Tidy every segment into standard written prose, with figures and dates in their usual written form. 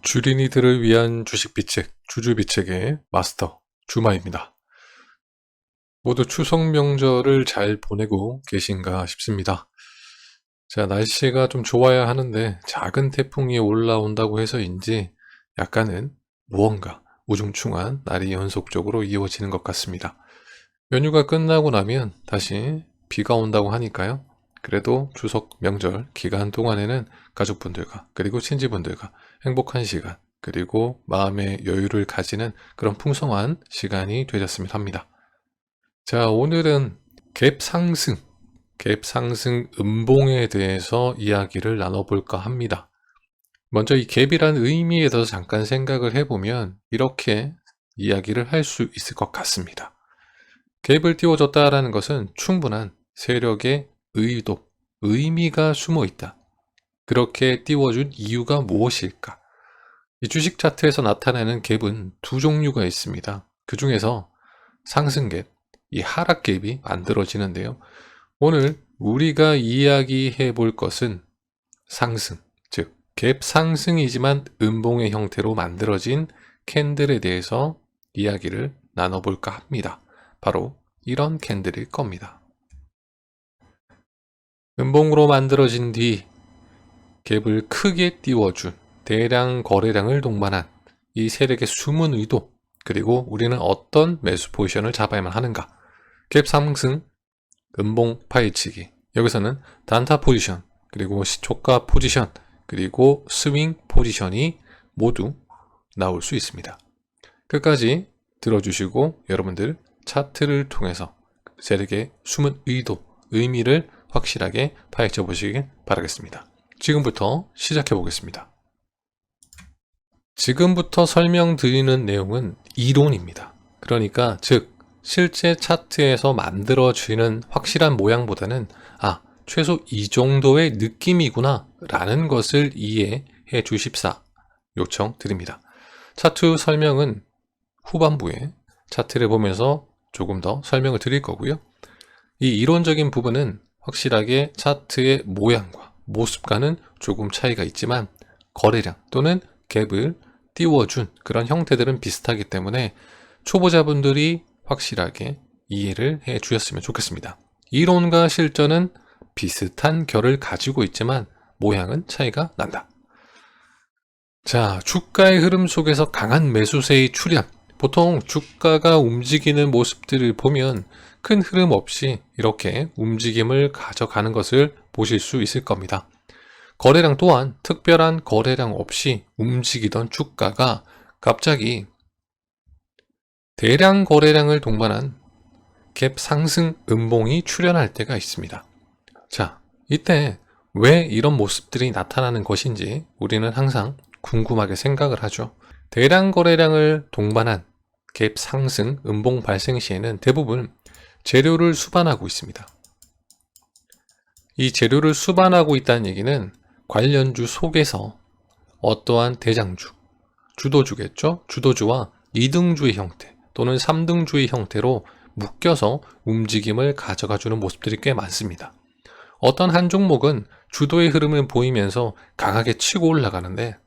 주린이들을 위한 주식비책, 주주비책의 마스터 주마입니다. 모두 추석 명절을 잘 보내고 계신가 싶습니다. 자, 날씨가 좀 좋아야 하는데 작은 태풍이 올라온다고 해서인지 약간은 무언가 우중충한 날이 연속적으로 이어지는 것 같습니다. 연휴가 끝나고 나면 다시 비가 온다고 하니까요. 그래도 추석 명절 기간 동안에는 가족분들과 그리고 친지분들과 행복한 시간 그리고 마음의 여유를 가지는 그런 풍성한 시간이 되셨으면 합니다. 자, 오늘은 갭상승 음봉에 대해서 이야기를 나눠볼까 합니다. 먼저 이 갭이란 의미에 대해서 잠깐 생각을 해보면 이렇게 이야기를 할 수 있을 것 같습니다. 갭을 띄워줬다라는 것은 충분한 세력의 의도, 의미가 숨어 있다. 그렇게 띄워준 이유가 무엇일까? 이 주식 차트에서 나타나는 갭은 두 종류가 있습니다. 그 중에서 상승 갭, 이 하락 갭이 만들어지는데요. 오늘 우리가 이야기해 볼 것은 상승, 즉 갭 상승이지만 음봉의 형태로 만들어진 캔들에 대해서 이야기를 나눠볼까 합니다. 바로 이런 캔들일 겁니다. 음봉으로 만들어진 뒤 갭을 크게 띄워준 대량 거래량을 동반한 이 세력의 숨은 의도, 그리고 우리는 어떤 매수 포지션을 잡아야만 하는가. 갭 상승, 음봉 파헤치기. 여기서는 단타 포지션, 그리고 시초가 포지션, 그리고 스윙 포지션이 모두 나올 수 있습니다. 끝까지 들어주시고 여러분들 차트를 통해서 세력의 숨은 의도, 의미를 확실하게 파헤쳐 보시길 바라겠습니다. 지금부터 시작해 보겠습니다. 지금부터 설명드리는 내용은 이론입니다. 그러니까 즉 실제 차트에서 만들어지는 확실한 모양보다는 최소 이 정도의 느낌이구나 라는 것을 이해해 주십사 요청드립니다. 차트 설명은 후반부에 차트를 보면서 조금 더 설명을 드릴 거고요. 이 이론적인 부분은 확실하게 차트의 모양과 모습과는 조금 차이가 있지만 거래량 또는 갭을 띄워준 그런 형태들은 비슷하기 때문에 초보자분들이 확실하게 이해를 해 주셨으면 좋겠습니다. 이론과 실전은 비슷한 결을 가지고 있지만 모양은 차이가 난다. 자, 주가의 흐름 속에서 강한 매수세의 출현. 보통 주가가 움직이는 모습들을 보면 큰 흐름 없이 이렇게 움직임을 가져가는 것을 보실 수 있을 겁니다. 거래량 또한 특별한 거래량 없이 움직이던 주가가 갑자기 대량 거래량을 동반한 갭 상승 음봉이 출현할 때가 있습니다. 자, 이때 왜 이런 모습들이 나타나는 것인지 우리는 항상 궁금하게 생각을 하죠. 대량 거래량을 동반한 갭 상승 음봉 발생 시에는 대부분 재료를 수반하고 있습니다. 이 재료를 수반하고 있다는 얘기는 관련주 속에서 어떠한 대장주, 주도주겠죠? 주도주와 2등주의 형태 또는 3등주의 형태로 묶여서 움직임을 가져가주는 모습들이 꽤 많습니다. 어떤 한 종목은 주도의 흐름을 보이면서 강하게 치고 올라가는데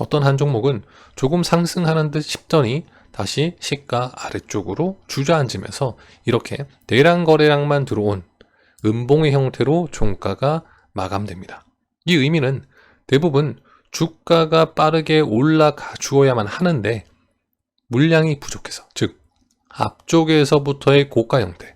어떤 한 종목은 조금 상승하는 듯 싶더니 다시 시가 아래쪽으로 주저앉으면서 이렇게 대량 거래량만 들어온 음봉의 형태로 종가가 마감됩니다. 이 의미는 대부분 주가가 빠르게 올라가 주어야만 하는데 물량이 부족해서, 즉 앞쪽에서부터의 고가 형태,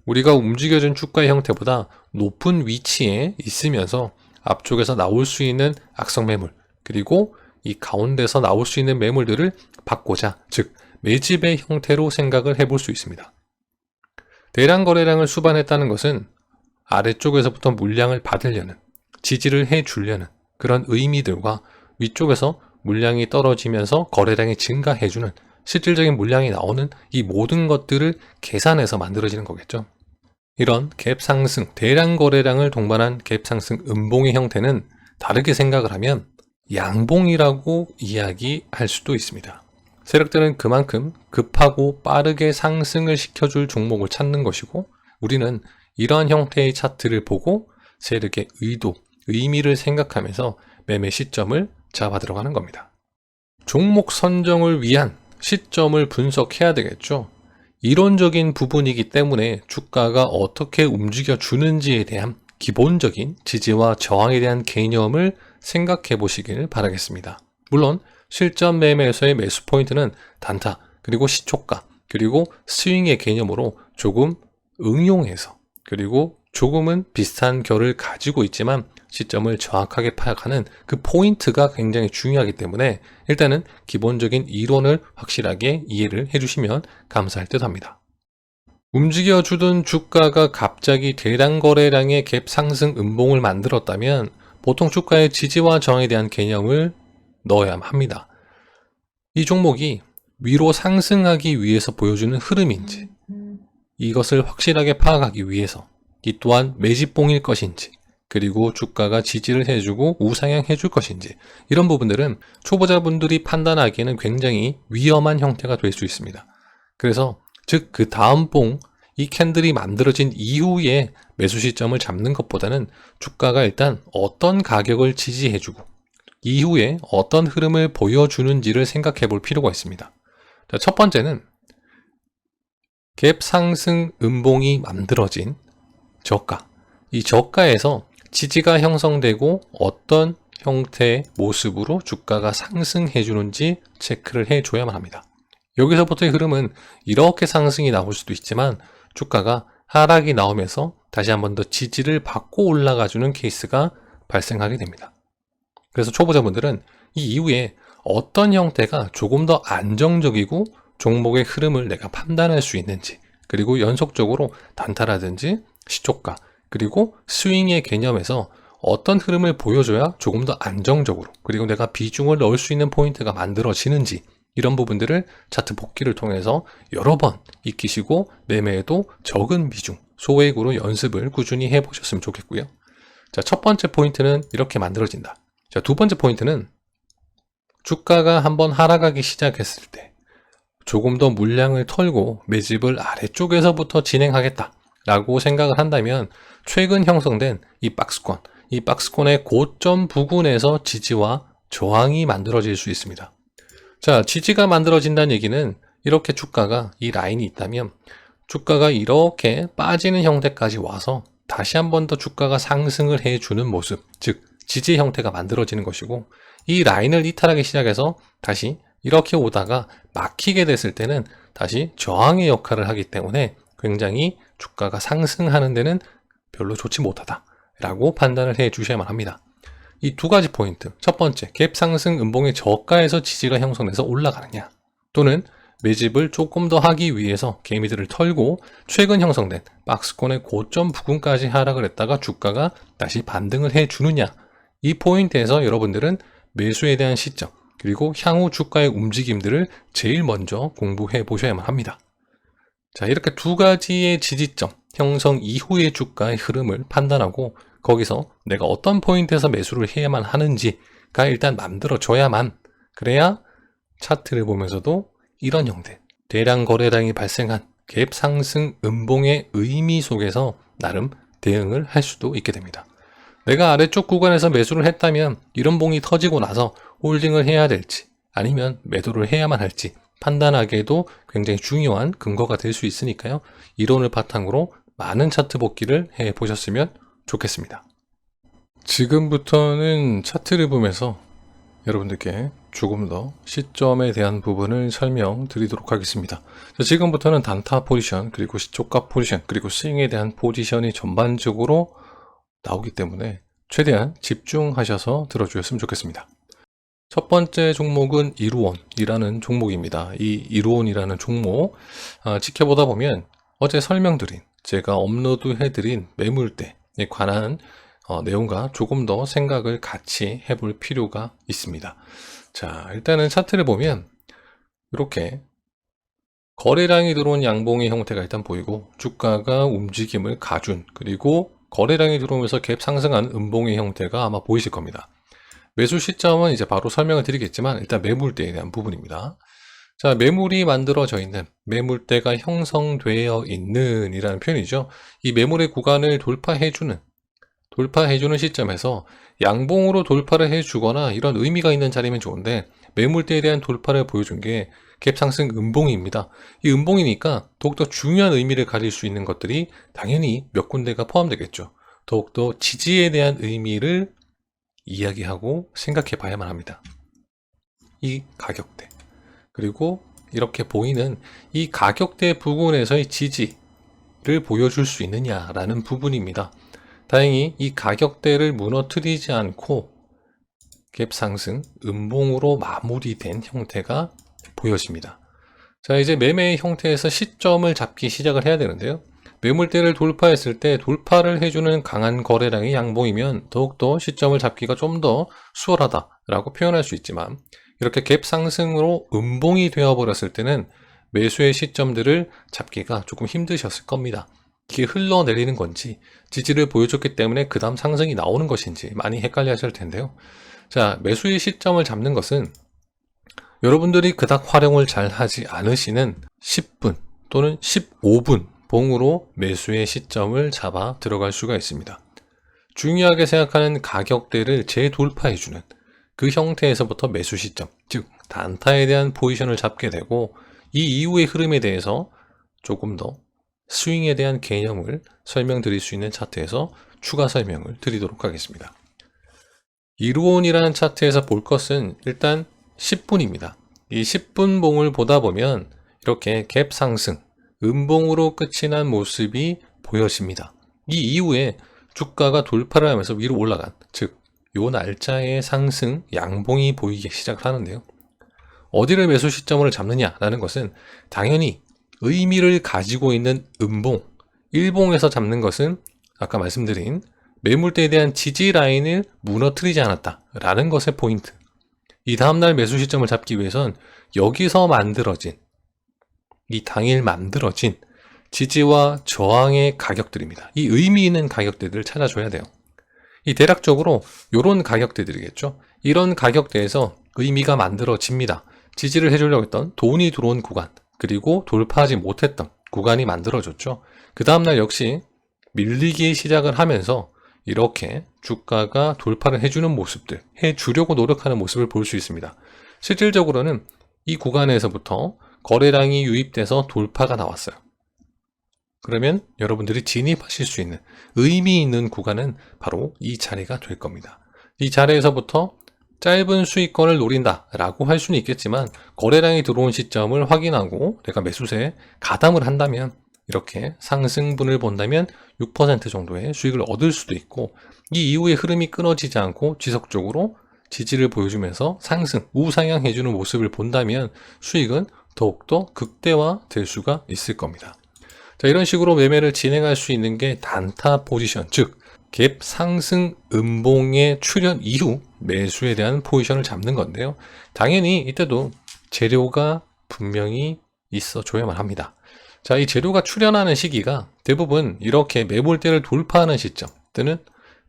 우리가 움직여준 주가의 형태보다 높은 위치에 있으면서 앞쪽에서 나올 수 있는 악성 매물, 그리고 이 가운데서 나올 수 있는 매물들을 받고자, 즉 매집의 형태로 생각을 해볼 수 있습니다. 대량 거래량을 수반했다는 것은 아래쪽에서부터 물량을 받으려는, 지지를 해주려는 그런 의미들과 위쪽에서 물량이 떨어지면서 거래량이 증가해주는 실질적인 물량이 나오는 이 모든 것들을 계산해서 만들어지는 거겠죠. 이런 갭 상승, 대량 거래량을 동반한 갭 상승 음봉의 형태는 다르게 생각을 하면 양봉이라고 이야기할 수도 있습니다. 세력들은 그만큼 급하고 빠르게 상승을 시켜줄 종목을 찾는 것이고 우리는 이러한 형태의 차트를 보고 세력의 의도, 의미를 생각하면서 매매 시점을 잡아 들어가는 겁니다. 종목 선정을 위한 시점을 분석해야 되겠죠. 이론적인 부분이기 때문에 주가가 어떻게 움직여 주는지에 대한 기본적인 지지와 저항에 대한 개념을 생각해 보시길 바라겠습니다. 물론 실전 매매에서의 매수 포인트는 단타, 그리고 시초가, 그리고 스윙의 개념으로 조금 응용해서, 그리고 조금은 비슷한 결을 가지고 있지만 시점을 정확하게 파악하는 그 포인트가 굉장히 중요하기 때문에 일단은 기본적인 이론을 확실하게 이해를 해주시면 감사할 듯 합니다. 움직여주던 주가가 갑자기 대량 거래량의 갭 상승 음봉을 만들었다면 보통 주가의 지지와 저항에 대한 개념을 넣어야 합니다. 이 종목이 위로 상승하기 위해서 보여주는 흐름인지, 이것을 확실하게 파악하기 위해서 이 또한 매집봉일 것인지, 그리고 주가가 지지를 해주고 우상향 해줄 것인지, 이런 부분들은 초보자분들이 판단하기에는 굉장히 위험한 형태가 될 수 있습니다. 그래서 즉 그 다음 봉, 이 캔들이 만들어진 이후에 매수 시점을 잡는 것보다는 주가가 일단 어떤 가격을 지지해주고 이후에 어떤 흐름을 보여주는지를 생각해 볼 필요가 있습니다. 자, 첫 번째는 갭 상승 음봉이 만들어진 저가, 이 저가에서 지지가 형성되고 어떤 형태의 모습으로 주가가 상승해 주는지 체크를 해줘야만 합니다. 여기서부터의 흐름은 이렇게 상승이 나올 수도 있지만 주가가 하락이 나오면서 다시 한 번 더 지지를 받고 올라가주는 케이스가 발생하게 됩니다. 그래서 초보자분들은 이 이후에 어떤 형태가 조금 더 안정적이고 종목의 흐름을 내가 판단할 수 있는지, 그리고 연속적으로 단타라든지 시초가, 그리고 스윙의 개념에서 어떤 흐름을 보여줘야 조금 더 안정적으로, 그리고 내가 비중을 넣을 수 있는 포인트가 만들어지는지, 이런 부분들을 차트 복기를 통해서 여러 번 익히시고 매매에도 적은 비중, 소액으로 연습을 꾸준히 해보셨으면 좋겠고요. 자, 첫 번째 포인트는 이렇게 만들어진다. 자, 두 번째 포인트는 주가가 한번 하락하기 시작했을 때 조금 더 물량을 털고 매집을 아래쪽에서부터 진행하겠다 라고 생각을 한다면 최근 형성된 이 박스권, 이 박스권의 고점 부근에서 지지와 저항이 만들어질 수 있습니다. 자, 지지가 만들어진다는 얘기는 이렇게 주가가 이 라인이 있다면 주가가 이렇게 빠지는 형태까지 와서 다시 한 번 더 주가가 상승을 해주는 모습, 즉 지지 형태가 만들어지는 것이고, 이 라인을 이탈하기 시작해서 다시 이렇게 오다가 막히게 됐을 때는 다시 저항의 역할을 하기 때문에 굉장히 주가가 상승하는 데는 별로 좋지 못하다 라고 판단을 해 주셔야만 합니다. 이 두 가지 포인트, 첫 번째 갭 상승 음봉의 저가에서 지지가 형성돼서 올라가느냐, 또는 매집을 조금 더 하기 위해서 개미들을 털고 최근 형성된 박스권의 고점 부근까지 하락을 했다가 주가가 다시 반등을 해 주느냐, 이 포인트에서 여러분들은 매수에 대한 시점, 그리고 향후 주가의 움직임들을 제일 먼저 공부해 보셔야만 합니다. 자, 이렇게 두 가지의 지지점 형성 이후의 주가의 흐름을 판단하고 거기서 내가 어떤 포인트에서 매수를 해야만 하는지가 일단 만들어져야만, 그래야 차트를 보면서도 이런 형태, 대량 거래량이 발생한 갭 상승 음봉의 의미 속에서 나름 대응을 할 수도 있게 됩니다. 내가 아래쪽 구간에서 매수를 했다면 이런 봉이 터지고 나서 홀딩을 해야 될지 아니면 매도를 해야만 할지 판단하기에도 굉장히 중요한 근거가 될 수 있으니까요. 이론을 바탕으로 많은 차트 복기를 해 보셨으면 좋겠습니다. 지금부터는 차트를 보면서 여러분들께 조금 더 시점에 대한 부분을 설명드리도록 하겠습니다. 자, 지금부터는 단타 포지션, 그리고 시초가 포지션, 그리고 스윙에 대한 포지션이 전반적으로 나오기 때문에 최대한 집중하셔서 들어주셨으면 좋겠습니다. 첫 번째 종목은 이루온이라는 종목입니다. 이 이루온이라는 종목 지켜보다 보면 어제 설명드린, 제가 업로드해드린 매물대에 관한 내용과 조금 더 생각을 같이 해볼 필요가 있습니다. 자, 일단은 차트를 보면 이렇게 거래량이 들어온 양봉의 형태가 일단 보이고 주가가 움직임을 가준, 그리고 거래량이 들어오면서 갭 상승한 음봉의 형태가 아마 보이실 겁니다. 매수 시점은 이제 바로 설명을 드리겠지만 일단 매물대에 대한 부분입니다. 자, 매물이 만들어져 있는, 매물대가 형성되어 있는 이라는 표현이죠. 이 매물의 구간을 돌파해주는 돌파해주는 시점에서 양봉으로 돌파를 해주거나 이런 의미가 있는 자리면 좋은데 매물대에 대한 돌파를 보여준 게 갭상승 음봉입니다. 이 음봉이니까 더욱더 중요한 의미를 가질 수 있는 것들이 당연히 몇 군데가 포함되겠죠. 더욱더 지지에 대한 의미를 이야기하고 생각해 봐야만 합니다. 이 가격대, 그리고 이렇게 보이는 이 가격대 부근에서의 지지를 보여줄 수 있느냐라는 부분입니다. 다행히 이 가격대를 무너뜨리지 않고 갭 상승 음봉으로 마무리된 형태가 보여집니다. 자, 이제 매매의 형태에서 시점을 잡기 시작을 해야 되는데요. 매물대를 돌파했을 때 돌파를 해주는 강한 거래량의 양봉이면 더욱더 시점을 잡기가 좀 더 수월하다라고 표현할 수 있지만, 이렇게 갭 상승으로 음봉이 되어버렸을 때는 매수의 시점들을 잡기가 조금 힘드셨을 겁니다. 이게 흘러내리는 건지 지지를 보여줬기 때문에 그 다음 상승이 나오는 것인지 많이 헷갈려 하실 텐데요. 자, 매수의 시점을 잡는 것은 여러분들이 그닥 활용을 잘 하지 않으시는 10분 또는 15분 봉으로 매수의 시점을 잡아 들어갈 수가 있습니다. 중요하게 생각하는 가격대를 재돌파해주는 그 형태에서부터 매수 시점, 즉 단타에 대한 포지션을 잡게 되고, 이 이후의 흐름에 대해서 조금 더 스윙에 대한 개념을 설명드릴 수 있는 차트에서 추가 설명을 드리도록 하겠습니다. 이루온이라는 차트에서 볼 것은 일단 10분입니다. 이 10분 봉을 보다 보면 이렇게 갭 상승, 음봉으로 끝이 난 모습이 보여집니다. 이 이후에 주가가 돌파를 하면서 위로 올라간, 즉 요 날짜의 상승 양봉이 보이기 시작을 하는데요. 어디를 매수 시점을 잡느냐라는 것은 당연히 의미를 가지고 있는 음봉, 일봉에서 잡는 것은 아까 말씀드린 매물대에 대한 지지 라인을 무너뜨리지 않았다라는 것의 포인트. 이 다음날 매수 시점을 잡기 위해선 여기서 만들어진, 이 당일 만들어진 지지와 저항의 가격들입니다. 이 의미 있는 가격대들을 찾아줘야 돼요. 이 대략적으로 이런 가격대들이겠죠. 이런 가격대에서 의미가 만들어집니다. 지지를 해주려고 했던 돈이 들어온 구간, 그리고 돌파하지 못했던 구간이 만들어졌죠. 그 다음날 역시 밀리기 시작을 하면서 이렇게 주가가 돌파를 해주는 모습들, 해주려고 노력하는 모습을 볼 수 있습니다. 실질적으로는 이 구간에서부터 거래량이 유입돼서 돌파가 나왔어요. 그러면 여러분들이 진입하실 수 있는 의미 있는 구간은 바로 이 자리가 될 겁니다. 이 자리에서부터 짧은 수익권을 노린다라고 할 수는 있겠지만, 거래량이 들어온 시점을 확인하고 내가 매수세에 가담을 한다면, 이렇게 상승분을 본다면 6% 정도의 수익을 얻을 수도 있고, 이 이후의 흐름이 끊어지지 않고 지속적으로 지지를 보여주면서 상승, 우상향 해주는 모습을 본다면 수익은 더욱더 극대화될 수가 있을 겁니다. 자, 이런 식으로 매매를 진행할 수 있는 게 단타 포지션, 즉 갭 상승 음봉의 출현 이후 매수에 대한 포지션을 잡는 건데요. 당연히 이때도 재료가 분명히 있어줘야만 합니다. 자, 이 재료가 출현하는 시기가 대부분 이렇게 매물대를 돌파하는 시점 또는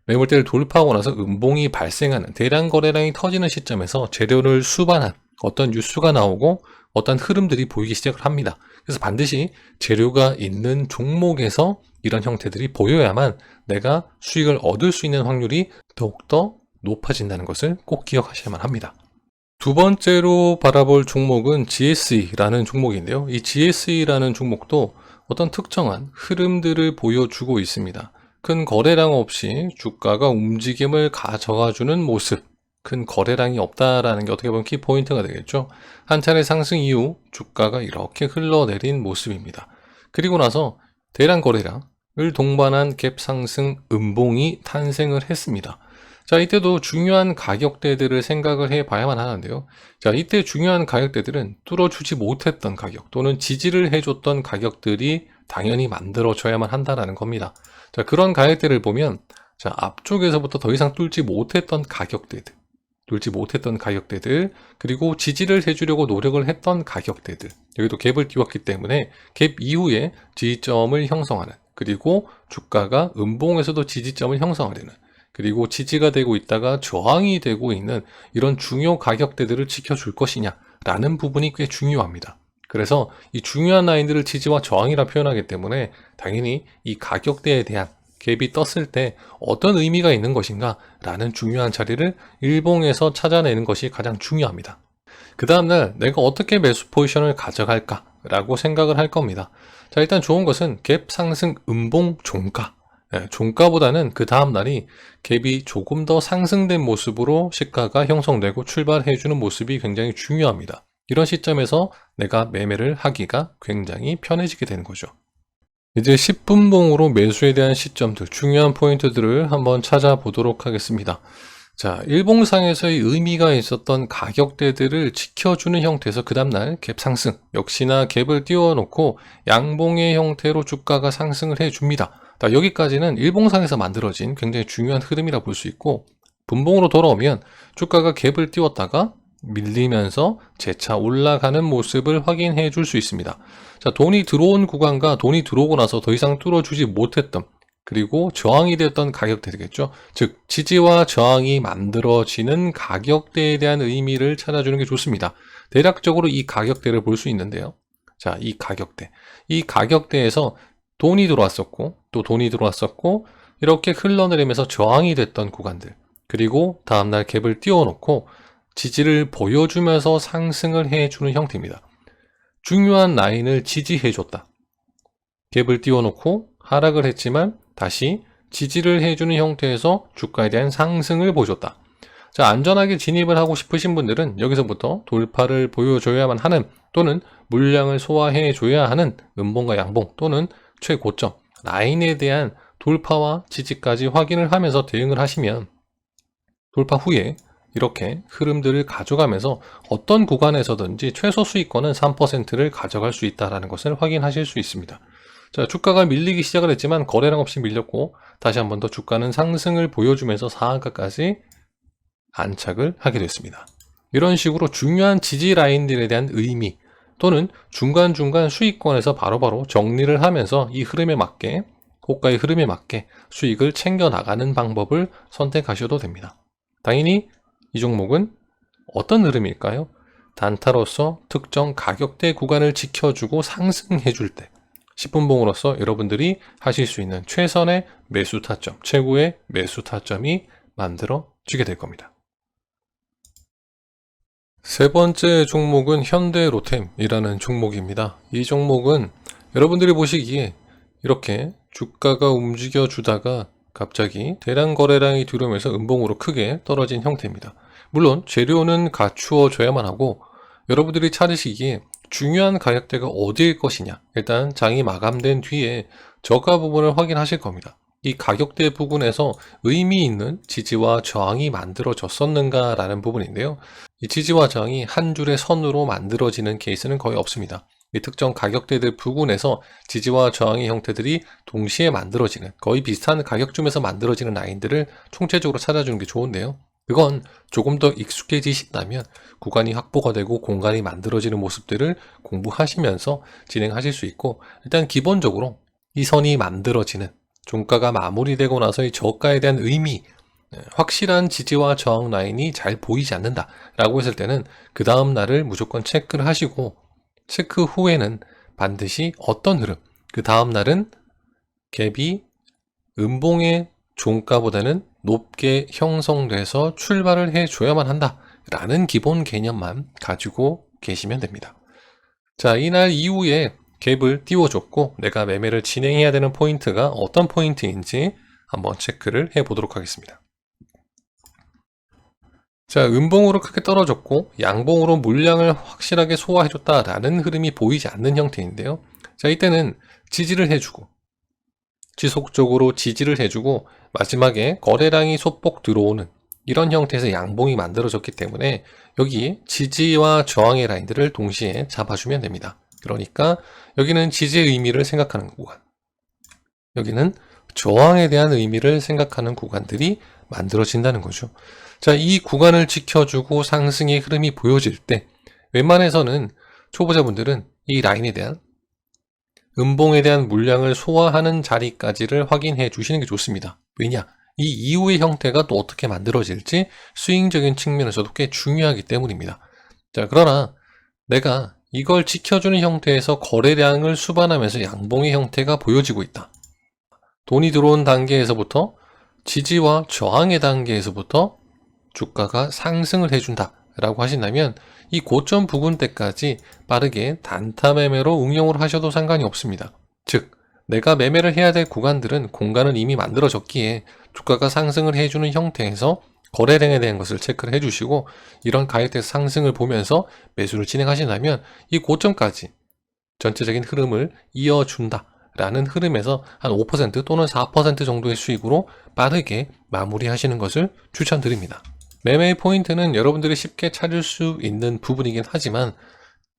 매물대를 돌파하고 나서 음봉이 발생하는, 대량 거래량이 터지는 시점에서 재료를 수반한 어떤 뉴스가 나오고 어떤 흐름들이 보이기 시작을 합니다. 그래서 반드시 재료가 있는 종목에서 이런 형태들이 보여야만 내가 수익을 얻을 수 있는 확률이 더욱더 높아진다는 것을 꼭 기억하셔야만 합니다. 두 번째로 바라볼 종목은 GSE라는 종목인데요. 이 GSE라는 종목도 어떤 특정한 흐름들을 보여주고 있습니다. 큰 거래량 없이 주가가 움직임을 가져가주는 모습, 큰 거래량이 없다라는 게 어떻게 보면 키포인트가 되겠죠. 한 차례 상승 이후 주가가 이렇게 흘러내린 모습입니다. 그리고 나서 대량 거래량을 동반한 갭 상승 음봉이 탄생을 했습니다. 자, 이때도 중요한 가격대들을 생각을 해 봐야만 하는데요. 자, 이때 중요한 가격대들은 뚫어주지 못했던 가격 또는 지지를 해줬던 가격들이 당연히 만들어져야만 한다는 겁니다. 자, 그런 가격대를 보면, 자, 앞쪽에서부터 더 이상 뚫지 못했던 가격대들, 그리고 지지를 해주려고 노력을 했던 가격대들, 여기도 갭을 띄웠기 때문에 갭 이후에 지지점을 형성하는, 그리고 주가가 음봉에서도 지지점을 형성하려는, 그리고 지지가 되고 있다가 저항이 되고 있는 이런 중요 가격대들을 지켜줄 것이냐라는 부분이 꽤 중요합니다. 그래서 이 중요한 라인들을 지지와 저항이라 표현하기 때문에 당연히 이 가격대에 대한 갭이 떴을 때 어떤 의미가 있는 것인가 라는 중요한 자리를 일봉에서 찾아내는 것이 가장 중요합니다. 그 다음날 내가 어떻게 매수 포지션을 가져갈까 라고 생각을 할 겁니다. 자, 일단 좋은 것은 갭 상승 음봉 종가, 종가보다는 그 다음날이 갭이 조금 더 상승된 모습으로 시가가 형성되고 출발해주는 모습이 굉장히 중요합니다. 이런 시점에서 내가 매매를 하기가 굉장히 편해지게 되는 거죠. 이제 10분봉으로 매수에 대한 시점들, 중요한 포인트들을 한번 찾아보도록 하겠습니다. 자, 일봉상에서의 의미가 있었던 가격대들을 지켜주는 형태에서 그 다음날 갭 상승, 역시나 갭을 띄워놓고 양봉의 형태로 주가가 상승을 해줍니다. 자, 여기까지는 일봉상에서 만들어진 굉장히 중요한 흐름이라 볼 수 있고, 분봉으로 돌아오면 주가가 갭을 띄웠다가 밀리면서 재차 올라가는 모습을 확인해 줄 수 있습니다. 자, 돈이 들어온 구간과 돈이 들어오고 나서 더 이상 뚫어주지 못했던, 그리고 저항이 되었던 가격대 되겠죠. 즉 지지와 저항이 만들어지는 가격대에 대한 의미를 찾아주는 게 좋습니다. 대략적으로 이 가격대를 볼 수 있는데요. 자, 이 가격대에서 돈이 들어왔었고 또 돈이 들어왔었고 이렇게 흘러내리면서 저항이 됐던 구간들, 그리고 다음날 갭을 띄워놓고 지지를 보여주면서 상승을 해주는 형태입니다. 중요한 라인을 지지해줬다. 갭을 띄워놓고 하락을 했지만 다시 지지를 해주는 형태에서 주가에 대한 상승을 보여줬다. 자, 안전하게 진입을 하고 싶으신 분들은 여기서부터 돌파를 보여줘야만 하는, 또는 물량을 소화해줘야 하는 음봉과 양봉 또는 최고점 라인에 대한 돌파와 지지까지 확인을 하면서 대응을 하시면 돌파 후에 이렇게 흐름들을 가져가면서 어떤 구간에서든지 최소 수익권은 3%를 가져갈 수 있다는 것을 확인하실 수 있습니다. 자, 주가가 밀리기 시작을 했지만 거래량 없이 밀렸고 다시 한 번 더 주가는 상승을 보여주면서 상한가까지 안착을 하게 됐습니다. 이런 식으로 중요한 지지 라인들에 대한 의미 또는 중간중간 수익권에서 바로바로 정리를 하면서 이 흐름에 맞게, 고가의 흐름에 맞게 수익을 챙겨 나가는 방법을 선택하셔도 됩니다. 당연히 이 종목은 어떤 흐름일까요? 단타로서 특정 가격대 구간을 지켜주고 상승해 줄 때 10분봉으로서 여러분들이 하실 수 있는 최선의 매수 타점, 최고의 매수 타점이 만들어지게 될 겁니다. 세 번째 종목은 현대로템이라는 종목입니다. 이 종목은 여러분들이 보시기에 이렇게 주가가 움직여 주다가 갑자기 대량 거래량이 들어오면서 음봉으로 크게 떨어진 형태입니다. 물론 재료는 갖추어져야만 하고 여러분들이 찾으시기에 중요한 가격대가 어디일 것이냐, 일단 장이 마감된 뒤에 저가 부분을 확인하실 겁니다. 이 가격대 부분에서 의미 있는 지지와 저항이 만들어졌었는가 라는 부분인데요. 이 지지와 저항이 한 줄의 선으로 만들어지는 케이스는 거의 없습니다. 이 특정 가격대들 부분에서 지지와 저항의 형태들이 동시에 만들어지는, 거의 비슷한 가격쯤에서 만들어지는 라인들을 총체적으로 찾아주는 게 좋은데요. 그건 조금 더 익숙해지신다면 구간이 확보가 되고 공간이 만들어지는 모습들을 공부하시면서 진행하실 수 있고, 일단 기본적으로 이 선이 만들어지는, 종가가 마무리되고 나서의 저가에 대한 의미, 확실한 지지와 저항 라인이 잘 보이지 않는다 라고 했을 때는 그 다음 날을 무조건 체크를 하시고, 체크 후에는 반드시 어떤 흐름, 그 다음 날은 갭이 음봉의 종가보다는 높게 형성돼서 출발을 해줘야만 한다 라는 기본 개념만 가지고 계시면 됩니다. 자, 이날 이후에 갭을 띄워줬고 내가 매매를 진행해야 되는 포인트가 어떤 포인트인지 한번 체크를 해보도록 하겠습니다. 자, 음봉으로 크게 떨어졌고 양봉으로 물량을 확실하게 소화해줬다라는 흐름이 보이지 않는 형태인데요. 자, 이때는 지지를 해주고 지속적으로 지지를 해주고 마지막에 거래량이 소폭 들어오는 이런 형태에서 양봉이 만들어졌기 때문에 여기 지지와 저항의 라인들을 동시에 잡아주면 됩니다. 그러니까 여기는 지지의 의미를 생각하는 구간, 여기는 저항에 대한 의미를 생각하는 구간들이 만들어진다는 거죠. 자, 이 구간을 지켜주고 상승의 흐름이 보여질 때 웬만해서는 초보자분들은 이 라인에 대한 음봉에 대한 물량을 소화하는 자리까지를 확인해 주시는 게 좋습니다. 왜냐? 이 이후의 형태가 또 어떻게 만들어질지 스윙적인 측면에서도 꽤 중요하기 때문입니다. 자, 그러나 내가 이걸 지켜주는 형태에서 거래량을 수반하면서 양봉의 형태가 보여지고 있다. 돈이 들어온 단계에서부터 지지와 저항의 단계에서부터 주가가 상승을 해준다 라고 하신다면 이 고점 부근대까지 빠르게 단타 매매로 응용을 하셔도 상관이 없습니다. 즉 내가 매매를 해야 될 구간들은 공간은 이미 만들어졌기에 주가가 상승을 해주는 형태에서 거래량에 대한 것을 체크를 해주시고 이런 가격대 상승을 보면서 매수를 진행하신다면 이 고점까지 전체적인 흐름을 이어준다 라는 흐름에서 한 5% 또는 4% 정도의 수익으로 빠르게 마무리하시는 것을 추천드립니다. 매매의 포인트는 여러분들이 쉽게 찾을 수 있는 부분이긴 하지만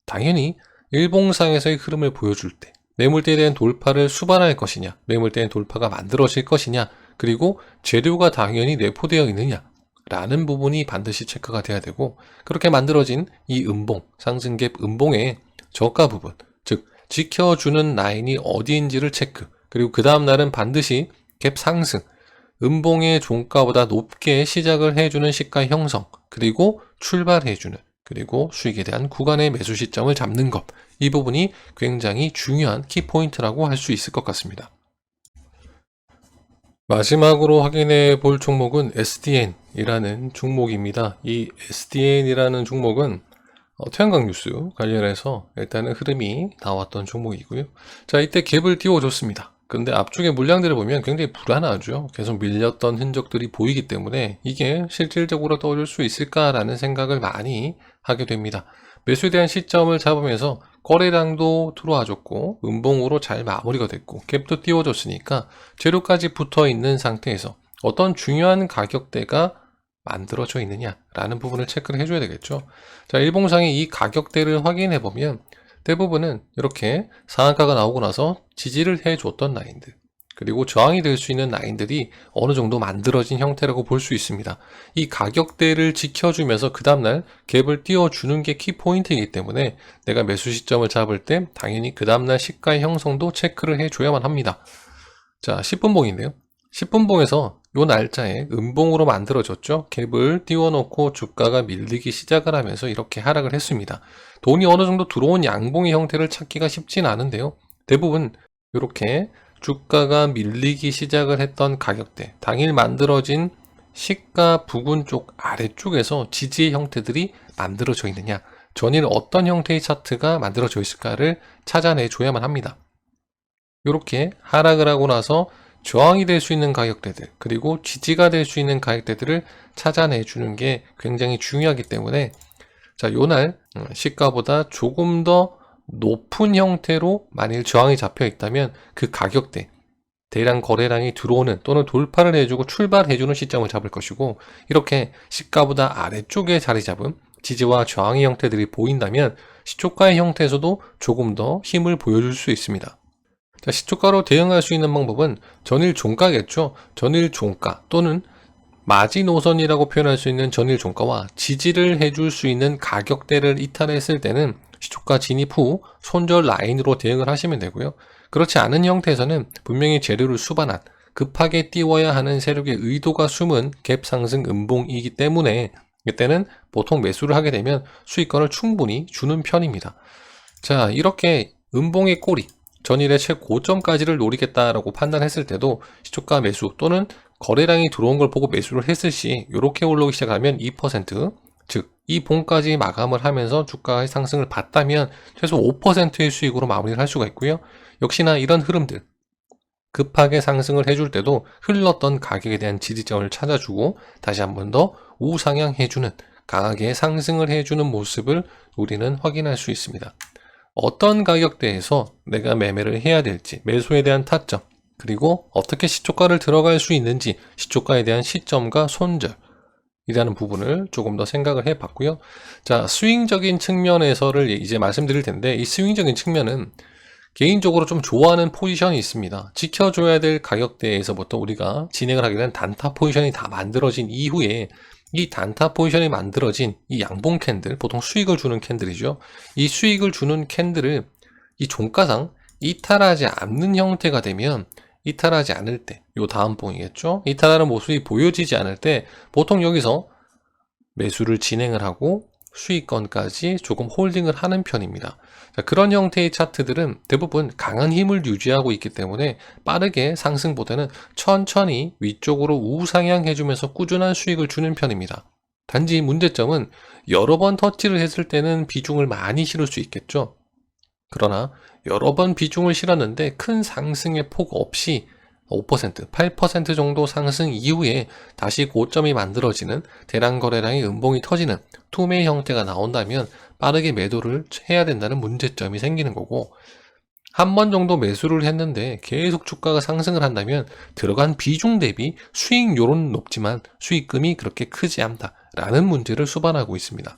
당연히 일봉상에서의 흐름을 보여줄 때 매물대에 대한 돌파를 수반할 것이냐, 매물대에 대한 돌파가 만들어질 것이냐, 그리고 재료가 당연히 내포되어 있느냐 라는 부분이 반드시 체크가 돼야 되고, 그렇게 만들어진 이 음봉, 상승갭 음봉의 저가 부분, 즉 지켜주는 라인이 어디인지를 체크, 그리고 그 다음 날은 반드시 갭 상승, 음봉의 종가보다 높게 시작을 해주는 시가 형성, 그리고 출발해주는, 그리고 수익에 대한 구간의 매수 시점을 잡는 것, 이 부분이 굉장히 중요한 키포인트라고 할 수 있을 것 같습니다. 마지막으로 확인해 볼 종목은 SDN이라는 종목입니다. 이 SDN이라는 종목은 태양광 뉴스 관련해서 일단은 흐름이 나왔던 종목이고요. 자, 이때 갭을 띄워줬습니다. 근데 앞쪽에 물량들을 보면 굉장히 불안하죠. 계속 밀렸던 흔적들이 보이기 때문에 이게 실질적으로 떠올 수 있을까라는 생각을 많이 하게 됩니다. 매수에 대한 시점을 잡으면서 거래량도 들어와줬고 음봉으로 잘 마무리가 됐고 갭도 띄워줬으니까 재료까지 붙어 있는 상태에서 어떤 중요한 가격대가 만들어져 있느냐라는 부분을 체크를 해줘야 되겠죠. 자, 일봉상의 이 가격대를 확인해 보면 대부분은 이렇게 상한가가 나오고 나서 지지를 해줬던 라인들, 그리고 저항이 될 수 있는 라인들이 어느 정도 만들어진 형태라고 볼 수 있습니다. 이 가격대를 지켜주면서 그 다음날 갭을 띄워주는 게 키포인트이기 때문에 내가 매수 시점을 잡을 때 당연히 그 다음날 시가의 형성도 체크를 해줘야만 합니다. 자, 10분봉인데요. 10분봉에서 요 날짜에 음봉으로 만들어졌죠. 갭을 띄워놓고 주가가 밀리기 시작을 하면서 이렇게 하락을 했습니다. 돈이 어느 정도 들어온 양봉의 형태를 찾기가 쉽진 않은데요. 대부분 이렇게 주가가 밀리기 시작을 했던 가격대, 당일 만들어진 시가 부근 쪽 아래쪽에서 지지의 형태들이 만들어져 있느냐, 전일 어떤 형태의 차트가 만들어져 있을까를 찾아내줘야만 합니다. 이렇게 하락을 하고 나서 저항이 될 수 있는 가격대들, 그리고 지지가 될 수 있는 가격대들을 찾아내주는 게 굉장히 중요하기 때문에 자, 요날 시가보다 조금 더 높은 형태로 만일 저항이 잡혀 있다면 그 가격대, 대량 거래량이 들어오는 또는 돌파를 해주고 출발해주는 시점을 잡을 것이고, 이렇게 시가보다 아래쪽에 자리 잡은 지지와 저항의 형태들이 보인다면 시초가의 형태에서도 조금 더 힘을 보여줄 수 있습니다. 자, 시초가로 대응할 수 있는 방법은 전일 종가겠죠. 전일 종가 또는 마지노선이라고 표현할 수 있는 전일 종가와 지지를 해줄 수 있는 가격대를 이탈했을 때는 시초가 진입 후 손절 라인으로 대응을 하시면 되고요. 그렇지 않은 형태에서는 분명히 재료를 수반한 급하게 띄워야 하는 세력의 의도가 숨은 갭 상승 음봉이기 때문에 이때는 보통 매수를 하게 되면 수익권을 충분히 주는 편입니다. 자, 이렇게 음봉의 꼬리, 전일의 최고점까지를 노리겠다라고 판단했을 때도 시초가 매수 또는 거래량이 들어온 걸 보고 매수를 했을 시 이렇게 올라오기 시작하면 2%, 즉 이 봉까지 마감을 하면서 주가의 상승을 봤다면 최소 5%의 수익으로 마무리를 할 수가 있고요. 역시나 이런 흐름들, 급하게 상승을 해줄 때도 흘렀던 가격에 대한 지지점을 찾아주고 다시 한 번 더 우상향해주는, 강하게 상승을 해주는 모습을 우리는 확인할 수 있습니다. 어떤 가격대에서 내가 매매를 해야 될지, 매수에 대한 타점, 그리고 어떻게 시초가를 들어갈 수 있는지, 시초가에 대한 시점과 손절이라는 부분을 조금 더 생각을 해봤고요. 자, 스윙적인 측면에서를 이제 말씀드릴 텐데, 이 스윙적인 측면은 개인적으로 좀 좋아하는 포지션이 있습니다. 지켜줘야 될 가격대에서부터 우리가 진행을 하게 된 단타 포지션이 다 만들어진 이후에 이 단타 포지션이 만들어진 이 양봉 캔들, 보통 수익을 주는 캔들이죠. 이 수익을 주는 캔들을 이 종가상 이탈하지 않는 형태가 되면, 이탈하지 않을 때, 요 다음 봉이겠죠. 이탈하는 모습이 보여지지 않을 때 보통 여기서 매수를 진행을 하고 수익권까지 조금 홀딩을 하는 편입니다. 자, 그런 형태의 차트들은 대부분 강한 힘을 유지하고 있기 때문에 빠르게 상승보다는 천천히 위쪽으로 우상향해주면서 꾸준한 수익을 주는 편입니다. 단지 문제점은 여러 번 터치를 했을 때는 비중을 많이 실을 수 있겠죠. 그러나 여러 번 비중을 실었는데 큰 상승의 폭 없이 5%, 8% 정도 상승 이후에 다시 고점이 만들어지는 대량 거래량의 음봉이 터지는 투매 형태가 나온다면 빠르게 매도를 해야 된다는 문제점이 생기는 거고, 한 번 정도 매수를 했는데 계속 주가가 상승을 한다면 들어간 비중 대비 수익률은 높지만 수익금이 그렇게 크지 않다라는 문제를 수반하고 있습니다.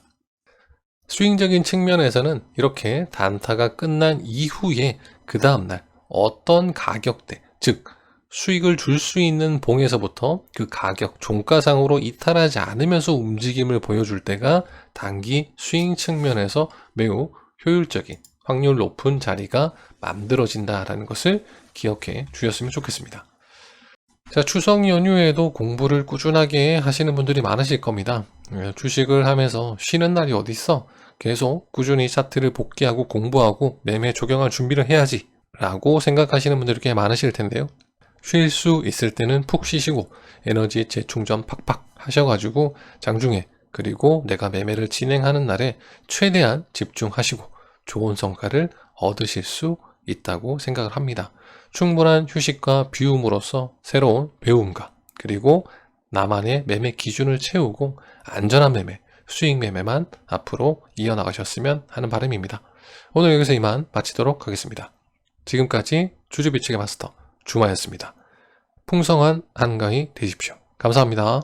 스윙적인 측면에서는 이렇게 단타가 끝난 이후에 그 다음날 어떤 가격대, 즉 수익을 줄 수 있는 봉에서부터 그 가격 종가상으로 이탈하지 않으면서 움직임을 보여줄 때가 단기 스윙 측면에서 매우 효율적인 확률 높은 자리가 만들어진다라는 것을 기억해 주셨으면 좋겠습니다. 자, 추석 연휴에도 공부를 꾸준하게 하시는 분들이 많으실 겁니다. 주식을 하면서 쉬는 날이 어디 있어? 계속 꾸준히 차트를 복귀하고 공부하고 매매 적용할 준비를 해야지 라고 생각하시는 분들이 꽤 많으실 텐데요. 쉴 수 있을 때는 푹 쉬시고 에너지 재충전 팍팍 하셔가지고 장중에 그리고 내가 매매를 진행하는 날에 최대한 집중하시고 좋은 성과를 얻으실 수 있다고 생각을 합니다. 충분한 휴식과 비움으로써 새로운 배움과 그리고 나만의 매매 기준을 채우고 안전한 매매, 수익 매매만 앞으로 이어나가셨으면 하는 바람입니다. 오늘 여기서 이만 마치도록 하겠습니다. 지금까지 주주비축의 마스터 주마였습니다. 풍성한 한가위 되십시오. 감사합니다.